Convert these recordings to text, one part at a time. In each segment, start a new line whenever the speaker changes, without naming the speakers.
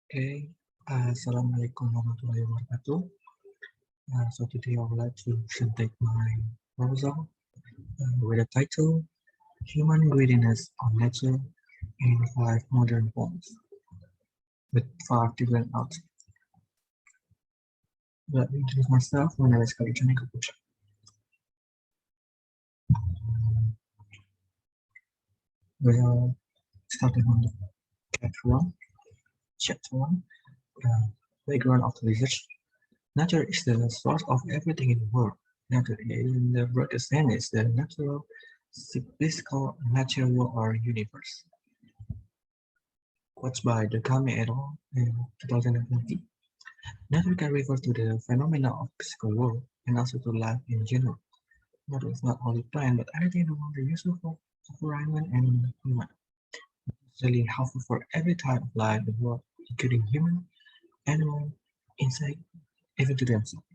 Okay, Assalamualaikum warahmatullahi wabarakatuh. So today I would like to present my proposal with the title Human Greediness on Nature in 5 Modern Forms with 5 different outlets. Let me introduce myself. My name is Kalichani Kapucha. We are starting on the chapter 1, background of the research. Nature is the source of everything in the world. Nature, in the broadest sense, is the natural, physical, natural or universe. Quotes by Kami et al. In 2020. Nature can refer to the phenomena of physical world and also to life in general. Nature is not only plant but everything in the world is useful for environment and human. It's really helpful for every type of life in the world, including human, animal, insect, even to themselves.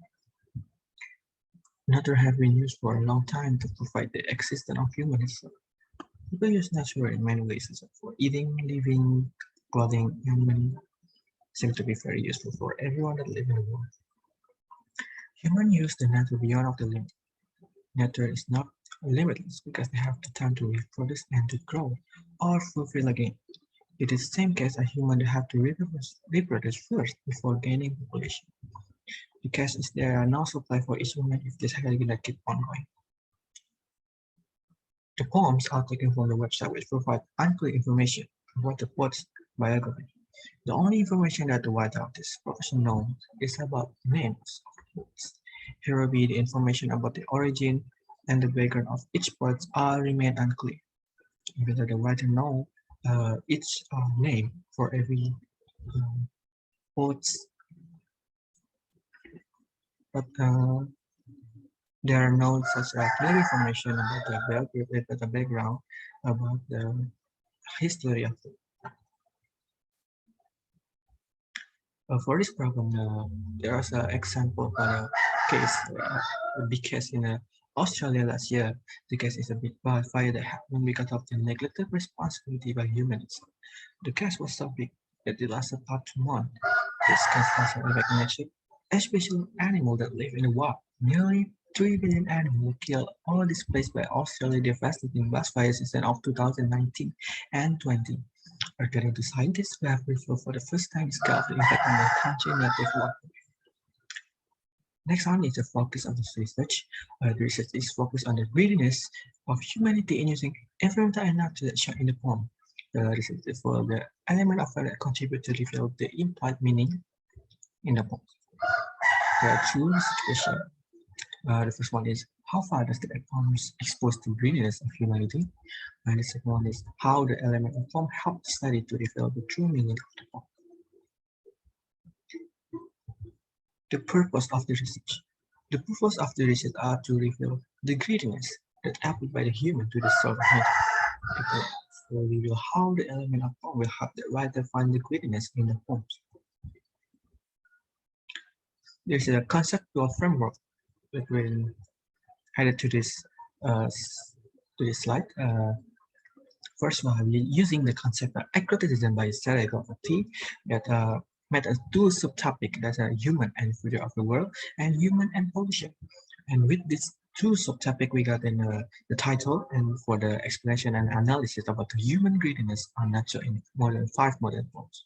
Nature has been used for a long time to provide the existence of human itself. People use nature in many ways, such as for eating, living, clothing, and many seem to be very useful for everyone that lives in the world. Humans use the nature beyond of the limit. Nature is not limitless because they have the time to reproduce and to grow or fulfill again. It is the same case as humans have to reproduce first before gaining population. The case is there are no supply for each human if this cycle gonna keep on going. The poems are taken from the website which provide unclear information about the poet's biography. The only information that the writer of this profession knows is about names of poets. Here will be the information about the origin and the background of each poet all remain unclear. Whether the writer knows each name for every poet, but there are no such clear information about the background, about the history of it. For this problem, there is an example for a case, a big case in Australia last year. The case is a big wildfire that happened because of the neglected responsibility by humans. The case was so big that it lasted about 2 months. This case also affected nature, especially animals that live in the wild. Nearly 3 billion animals were killed or displaced by Australia's devastating bushfire season of 2019 and 20. According to scientists, we have revealed for the first time its the impact on the country native water. Next one is the focus of this research. The research is focused on the greediness of humanity in using environmental and nature that shown in the poem. The research is for the element of that contribute to reveal the implied meaning in the poem. There are two questions. The first one is how far does the poem expose the greediness of humanity? And the second one is how the element of poem help the study to reveal the true meaning of the poem. The purpose of the research. The purpose of the research are to reveal the greediness that applied by the human to the soul of nature. So reveal how the element of poem will help the writer find the greediness in the poems. There's a conceptual framework that will added to this slide. First one, we're using the concept of eclecticism by Sarah Goffati that met as two subtopics that are human and future of the world and human and pollution. And with these two subtopics, we got in the title and for the explanation and analysis about the human greediness on nature in more than 5 modern forms.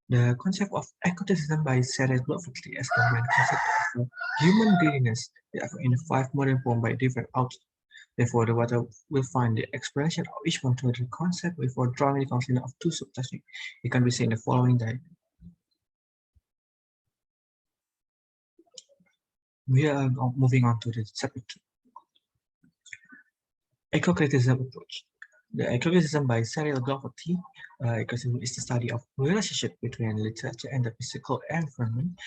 The concept of eclecticism by Sarah Goffati as the main concept of human greediness in 5 modern forms by different authors. Therefore, the writer will find the explanation of each one to the concept before drawing the conclusion of two subtopics. It can be seen in the following diagram. We are moving on to the chapter 2. Eco-criticism approach. The eco-criticism by Cyril Goffati ecosystem is the study of relationship between literature and the physical environment.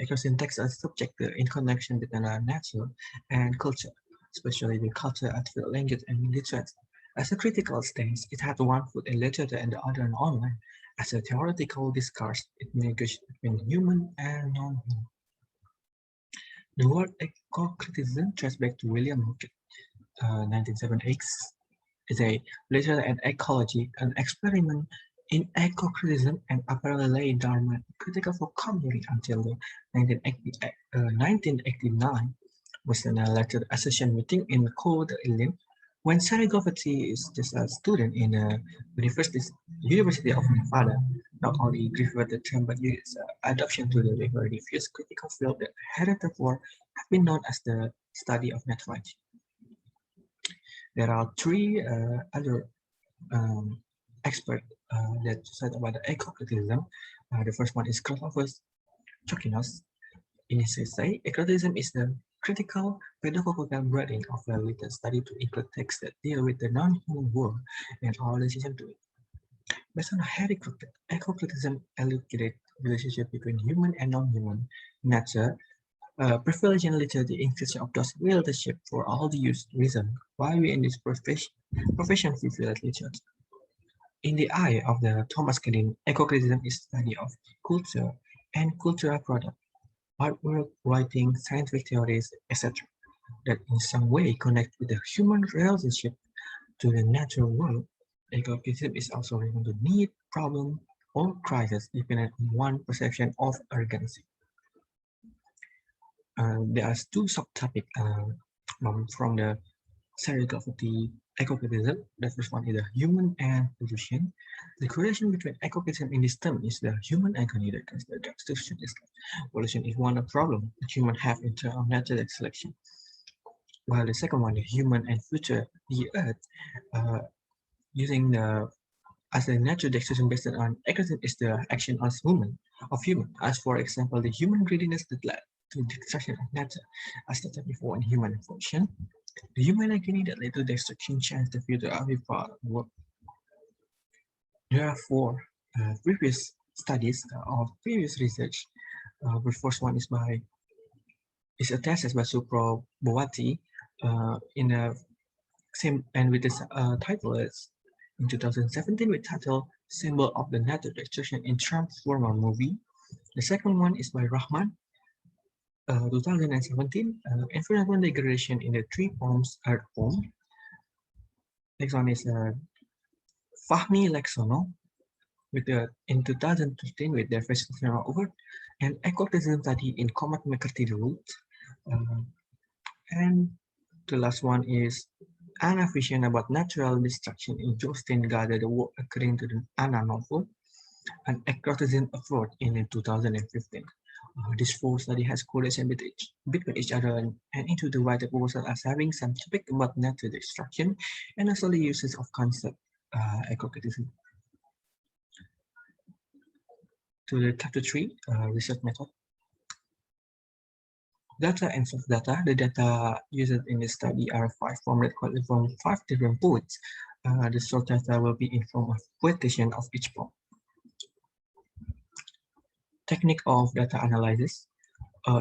Ecosystem takes as subject in connection between nature and culture, especially the culture, artificial language, and literature. As a critical stance, it had one foot in literature and the other in online. As a theoretical discourse, it negotiates between human and non-human. The word eco-criticism traces back to William Morgan, 1978. Is a literature and ecology, an experiment In eco-criticism and apparently lay dormant critical vocabulary until the 1989 was an elected association meeting in Code Island when Sari Govati is just a student in University of Nevada. Not only referred the term but its adoption to the very diffuse critical field that heretofore have been known as the study of meteorology. There are three other experts that said about the eco-criticism. The first one is Christophers Chokinos. In his essay, eclecticism is the critical pedagogical broadening of a written study to include texts that deal with the non-human world and our relationship to it. Based on eclecticism elucidates relationship between human and non-human nature, privileging literally the inclusion of those relationship for all the used reason why we in this profession feel literature. In the eye of the Thomas Kedin, eclecticism is study of culture and cultural product artwork, writing, scientific theories, etc., that in some way connect with the human relationship to the natural world. Ecologism is also related to need, problem, or crisis depending on one perception of urgency. There are two subtopics from the serial of the ecologism. The first one is the human and evolution. The correlation between ecologism in this term is the human and neither because the juxtaposition is evolution is one problem that humans have in terms of natural selection. While the second one, the human and future, the earth, using the as a natural decision based on ecologism is the action of human. As for example, the human greediness that led to destruction of nature, as stated before in human evolution. The human agony that led to destruction changed the future of every part of the world. There are four previous studies or previous research. The first one is a thesis by Supro Bowati in a same and with this title is in 2017 with title Symbol of the Natural Destruction in Transformer Movie. The second one is by Rahman 2017, environmental degradation in the three forms Earth form. Next one is Fahmi Laksono with in 2015 with their first award, and ecologism study in Cormac McCarthy route. And the last one is Anna Vision about natural destruction in Justin Gardner, the work according to the Anna novel, an ecologism approach in 2015. This four study has correlation between each other and into the writer proposal as having some topic about natural destruction and also the uses of concept ecologism. To the chapter 3, research method. Data and source data. The data used in this study are formatted from 5 different points. The source data will be in form of quotation of each point. Technique of data analysis.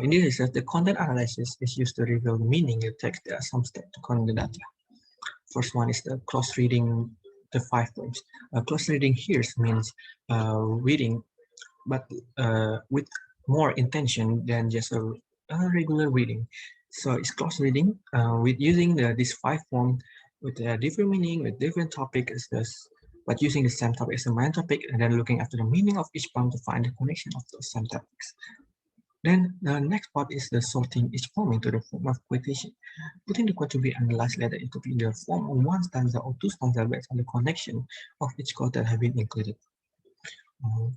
In this research, the content analysis is used to reveal the meaning in the text. There are some steps to connect the data. First one is the cross-reading the 5 points. Cross-reading here means reading, but with more intention than just a regular reading. So it's cross-reading with using these 5 forms with a different meaning, with different topics, but using the same topic as the main topic, and then looking after the meaning of each poem to find the connection of those same topics. Then the next part is the sorting each poem into the form of quotation. Putting the quote to be analyzed later, it could be in the form of 1 stanza or 2 stanza based on the connection of each quote that have been included.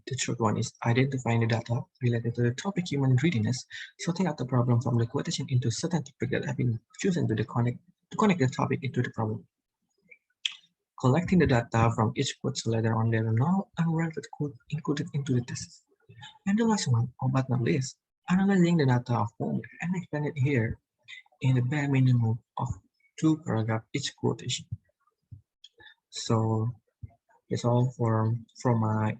The third one is identifying the data related to the topic human greediness, sorting out the problem from the quotation into certain topics that have been chosen to connect the topic into the problem. Collecting the data from each quote so later on there are no unrelated quote included into the test. And the last one, but not least, analyzing the data of form and explain it here in the bare minimum of 2 paragraphs each quotation. So that's all from my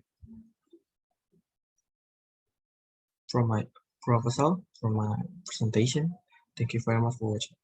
proposal, from my presentation. Thank you very much for watching.